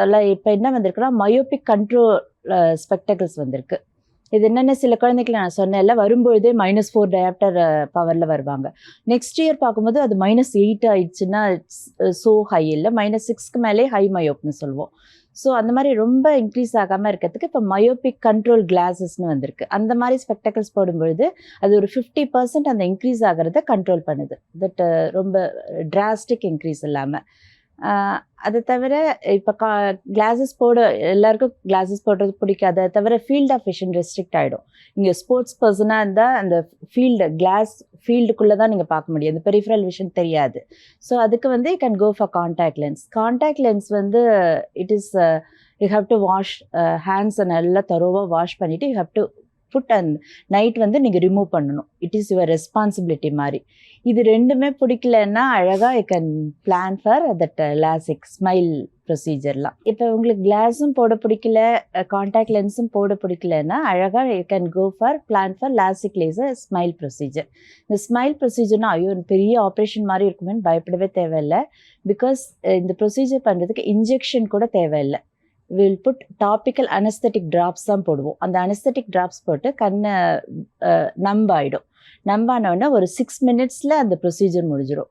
அதில் இப்போ என்ன வந்திருக்குன்னா மயோபிக் கண்ட்ரோல் ஸ்பெக்டக்கிள்ஸ் வந்திருக்கு. இது என்னென்ன சில குழந்தைகளை நான் சொன்னேன்ல, வரும்பொழுதே -4 டயாப்டர் பவரில் வருவாங்க. நெக்ஸ்ட் இயர் பார்க்கும்போது அது -8 ஆயிடுச்சுன்னா ஸோ ஹை இல்லை, -6க்கு மேலே ஹை மயோப்னு சொல்லுவோம். ஸோ அந்த மாதிரி ரொம்ப இன்க்ரீஸ் ஆகாமல் இருக்கிறதுக்கு இப்போ மயோபிக் கண்ட்ரோல் கிளாஸஸ்னு வந்திருக்கு. அந்த மாதிரி ஸ்பெக்டக்கிள்ஸ் போடும்பொழுது அது ஒரு 50% அந்த இன்க்ரீஸ் ஆகிறத கண்ட்ரோல் பண்ணுது. தட் ரொம்ப டிராஸ்டிக் இன்க்ரீஸ் இல்லாமல். அதை தவிர இப்போ கிளாஸஸ் எல்லாருக்கும் கிளாஸஸ் போடுறது பிடிக்காது. அதை தவிர ஃபீல்ட் ஆஃப் விஷன் ரெஸ்ட்ரிக்ட் ஆகிடும். நீங்கள் ஸ்போர்ட்ஸ் பர்சனாக இருந்தால் அந்த கிளாஸ் ஃபீல்டுக்குள்ளே தான் நீங்கள் பார்க்க முடியும், அந்த பெரிஃபரல் விஷன் தெரியாது. ஸோ அதுக்கு வந்து you can go for contact lens. Contact lens வந்து it is you have to wash ஹேண்ட்ஸை நல்லா தரோவாக வாஷ் பண்ணிவிட்டு you have to put and night வந்து நீங்கள் ரிமூவ் பண்ணணும். இட் இஸ் யுவர் ரெஸ்பான்சிபிலிட்டி மாதிரி. இது ரெண்டுமே பிடிக்கலன்னா அழகாக you can plan for that LASIK smile ப்ரொசீஜர்லாம். இப்போ உங்களுக்கு கிளாஸும் போட பிடிக்கல, கான்டாக்ட் லென்ஸும் போட பிடிக்கலன்னா அழகாக you can go for plan for LASIK laser smile procedure. இந்த ஸ்மைல் ப்ரொசீஜர்னா ஐயோ பெரிய ஆப்ரேஷன் மாதிரி இருக்குமேன்னு பயப்படவே தேவையில்லை. பிகாஸ் இந்த ப்ரொசீஜர் பண்ணுறதுக்கு இன்ஜெக்ஷன் கூட தேவையில்லை. Will put topical anaesthetic drops தான் போடுவோம். அந்த அனஸ்தட்டிக் ட்ராப்ஸ் போட்டு கண்ணை நம்பாயிடும். நம்பானோடனே ஒரு 6 minutes அந்த ப்ரொசீஜர் முடிஞ்சிடும்.